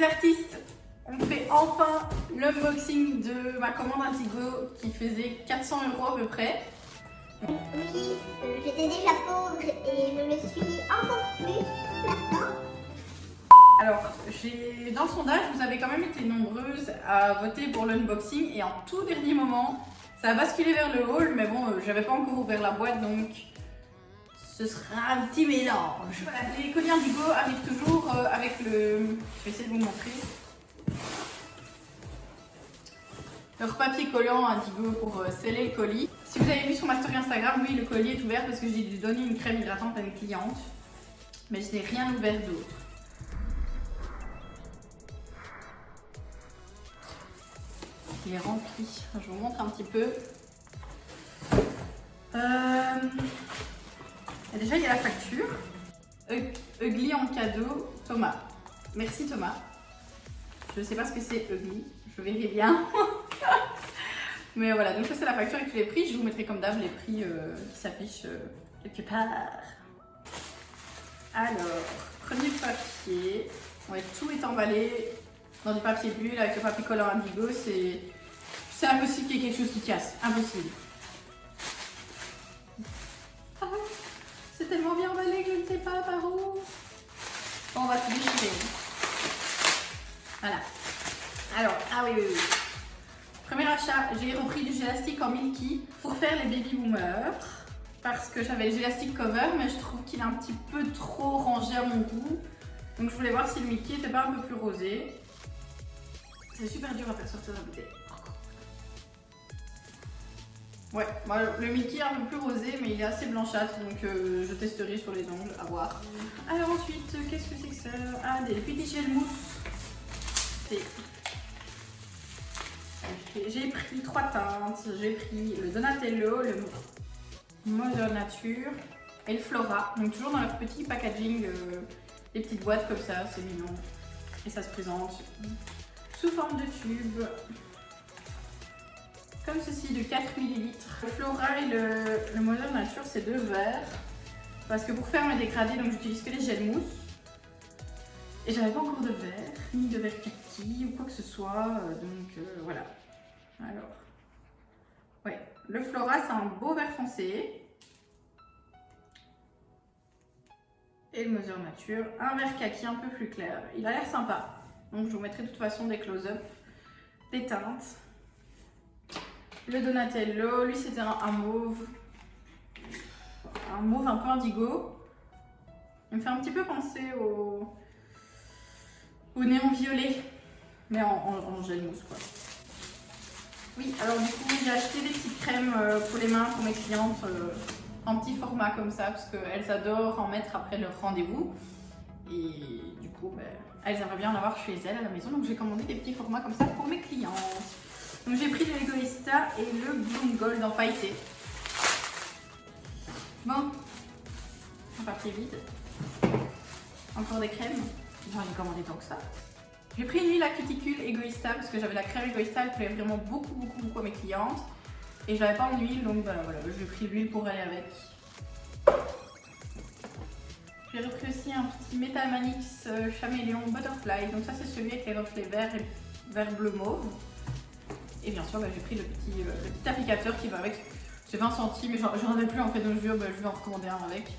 artistes, on fait enfin l'unboxing de ma commande Indigo qui faisait 400 € à peu près. Oui, j'étais déjà pauvre et je le suis encore plus maintenant. Alors, dans le sondage, vous avez quand même été nombreuses à voter pour l'unboxing et en tout dernier moment, ça a basculé vers le haul, mais bon, j'avais pas encore ouvert la boîte donc ce sera un petit mélange. Voilà, les colis Indigo arrivent toujours avec le... Je vais essayer de vous montrer. Leur papier collant Indigo pour sceller le colis. Si vous avez vu sur ma story Instagram, oui, le colis est ouvert parce que j'ai dû donner une crème hydratante à une cliente. Mais je n'ai rien ouvert d'autre. Il est rempli. Je vous montre un petit peu. Déjà, il y a la facture. Ugly en cadeau, Thomas. Merci Thomas. Je ne sais pas ce que c'est Ugly. Je verrai bien. Mais voilà, donc ça c'est la facture avec tous les prix. Je vous mettrai comme d'hab les prix qui s'affichent quelque part. Alors, premier papier. Ouais, tout est emballé dans du papier bulle avec le papier collant Indigo. C'est impossible qu'il y ait quelque chose qui casse. Impossible. Ah, c'est tellement bien emballé que je ne sais pas par où. Bon, on va tout déchirer. Voilà. Alors, ah oui. Premier achat, j'ai repris du gélastique en Milky pour faire les baby boomers. Parce que j'avais le gélastique cover, mais je trouve qu'il est un petit peu trop rangé à mon goût. Donc je voulais voir si le Milky n'était pas un peu plus rosé. C'est super dur à faire sortir la bouteille. Ouais, bah, le Milky est un peu plus rosé, mais il est assez blanchâtre, donc je testerai sur les ongles, à voir. Alors ensuite, qu'est-ce que c'est que ça? Ah, des petits gels mousse. J'ai pris 3 teintes. J'ai pris le Donatello, le Mother Nature et le Flora. Donc toujours dans leur petit packaging, des petites boîtes comme ça, c'est mignon. Et ça se présente sous forme de tube. Comme ceci, de 4 ml. Le Flora et le Mother Nature, c'est 2 verres. Parce que pour faire mes dégradés, donc j'utilise que les gels mousse. Et j'avais pas encore de verre, ni de verre kaki ou quoi que ce soit. Donc voilà. Alors, ouais, le Flora, c'est un beau vert foncé. Et le Mother Nature, un vert kaki un peu plus clair. Il a l'air sympa. Donc je vous mettrai de toute façon des close-up, des teintes. Le Donatello, lui c'était un mauve. Un mauve un peu indigo. Il me fait un petit peu penser au néon violet. Mais en gel mousse quoi. Oui, alors du coup j'ai acheté des petites crèmes pour les mains pour mes clientes en petit format comme ça parce qu'elles adorent en mettre après leur rendez-vous et du coup elles aimeraient bien en avoir chez elles à la maison, donc j'ai commandé des petits formats comme ça pour mes clientes. Donc j'ai pris le Egoista et le Bloom Gold en pailleté. Bon, un papier vide, encore des crèmes, j'en ai commandé tant que ça. J'ai pris une huile à cuticule Egoista parce que j'avais la crème Egoista, elle plaît vraiment beaucoup à mes clientes. Et j'avais pas en huile, donc voilà, j'ai pris l'huile pour aller avec. J'ai repris aussi un petit Metamanix Caméléon Butterfly. Donc ça c'est celui avec les reflets verts et vert bleu mauve. Et bien sûr j'ai pris le petit applicateur qui va avec. C'est 20 centimes, mais j'en avais plus en fait, donc je vais en recommander un avec.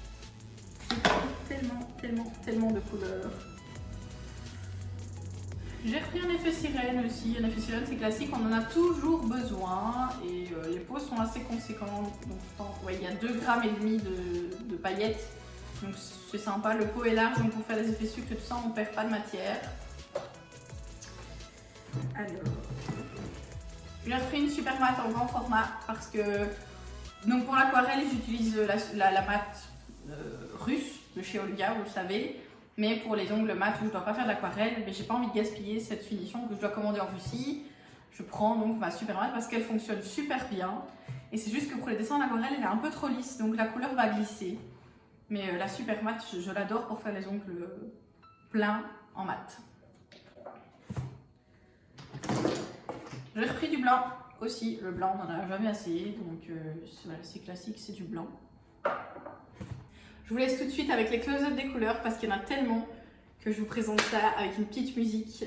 Tellement de couleurs. J'ai repris un effet sirène aussi. Un effet sirène c'est classique, on en a toujours besoin et les pots sont assez conséquents. Donc ouais, il y a 2,5 grammes de paillettes, donc c'est sympa. Le pot est large, donc pour faire des effets sucre et tout ça, on ne perd pas de matière. Alors, j'ai repris une super mat en grand format parce que donc pour l'aquarelle j'utilise la mat russe de chez Olga, vous le savez. Mais pour les ongles mat où je ne dois pas faire d'aquarelle, mais j'ai pas envie de gaspiller cette finition que je dois commander en Russie. Je prends donc ma super mat parce qu'elle fonctionne super bien. Et c'est juste que pour les dessins en aquarelle, elle est un peu trop lisse, donc la couleur va glisser. Mais la super mat, je l'adore pour faire les ongles pleins en mat. J'ai repris du blanc aussi. Le blanc, on n'en a jamais assez, donc c'est classique, c'est du blanc. Je vous laisse tout de suite avec les close-up des couleurs parce qu'il y en a tellement que je vous présente ça avec une petite musique.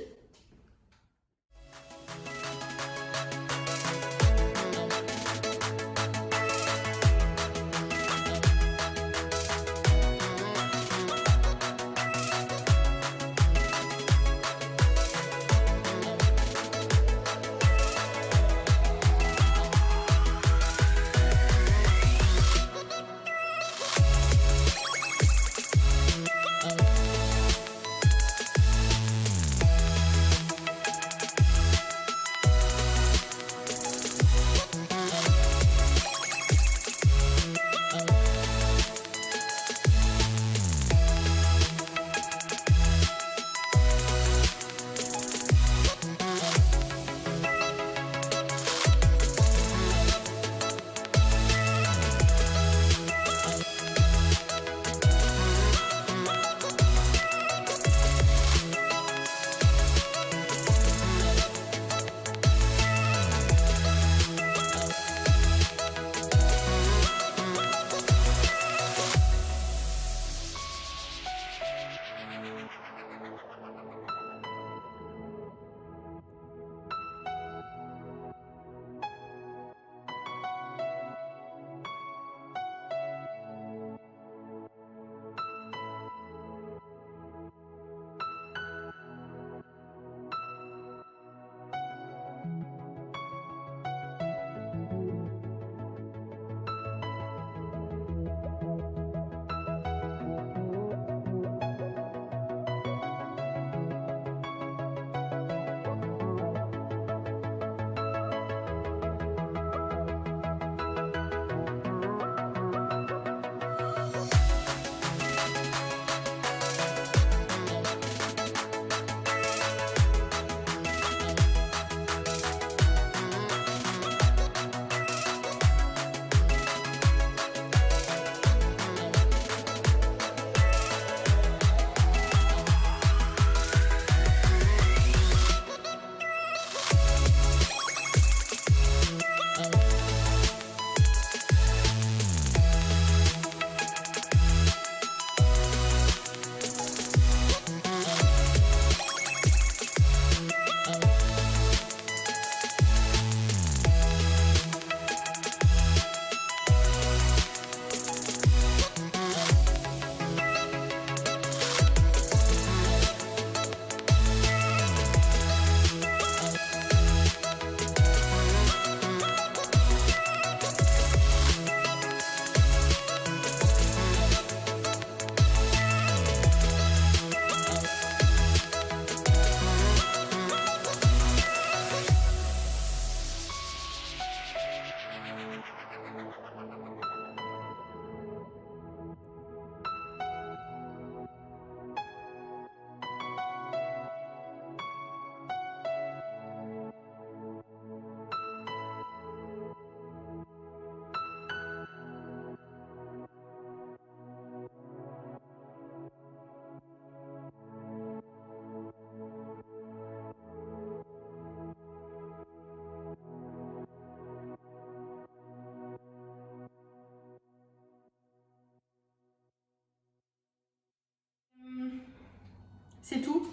C'est tout.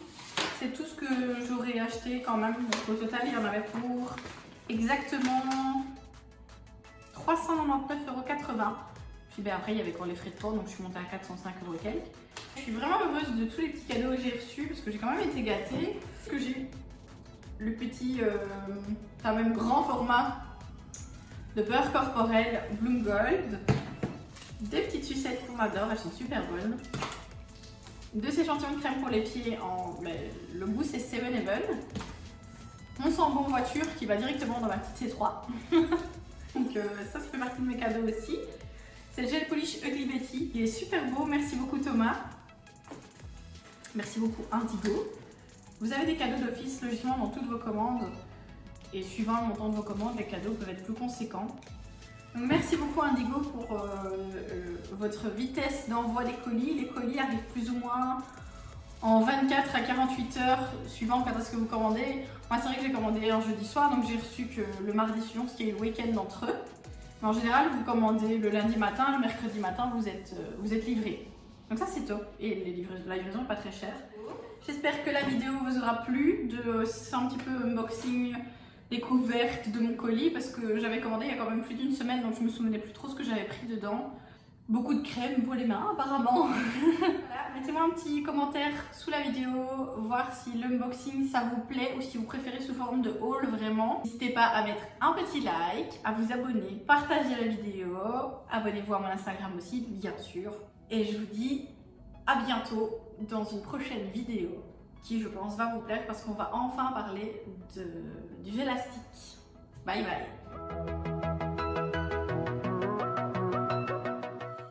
C'est tout ce que j'aurais acheté quand même. Donc au total, il y en avait pour exactement 399,80 €. Puis ben, après, il y avait quand les frais de port, donc je suis montée à 405 € et quelques. Je suis vraiment heureuse de tous les petits cadeaux que j'ai reçus parce que j'ai quand même été gâtée. Que j'ai le petit, enfin même grand format de beurre corporel Bloom Gold. Des petites sucettes qu'on adore, elles sont super bonnes. 2 échantillons de crème pour les pieds en le goût c'est 7-Eleven. Mon sambon voiture qui va directement dans ma petite C3. Donc ça fait partie de mes cadeaux aussi. C'est le gel polish Ugly Betty. Il est super beau, merci beaucoup Thomas. Merci beaucoup Indigo. Vous avez des cadeaux d'office logiquement dans toutes vos commandes. Et suivant le montant de vos commandes, les cadeaux peuvent être plus conséquents. Donc merci beaucoup Indigo pour votre vitesse d'envoi des colis. Les colis arrivent plus ou moins en 24 à 48 heures suivant quand est-ce que vous commandez. Moi c'est vrai que j'ai commandé un jeudi soir donc j'ai reçu que le mardi suivant parce qu'il y a eu le week-end entre eux. Mais en général vous commandez le lundi matin, le mercredi matin vous êtes livré. Donc ça c'est top et la livraison n'est pas très chère. J'espère que la vidéo vous aura plu. C'est un petit peu unboxing, découverte de mon colis parce que j'avais commandé il y a quand même plus d'une semaine, donc je me souvenais plus trop ce que j'avais pris dedans. Beaucoup de crème pour les mains apparemment. Voilà, mettez-moi un petit commentaire sous la vidéo, voir si l'unboxing ça vous plaît ou si vous préférez sous forme de haul vraiment. N'hésitez pas à mettre un petit like, à vous abonner, partager la vidéo, abonnez-vous à mon Instagram aussi bien sûr. Et je vous dis à bientôt dans une prochaine vidéo qui je pense va vous plaire parce qu'on va enfin parler du gélastique. Bye bye.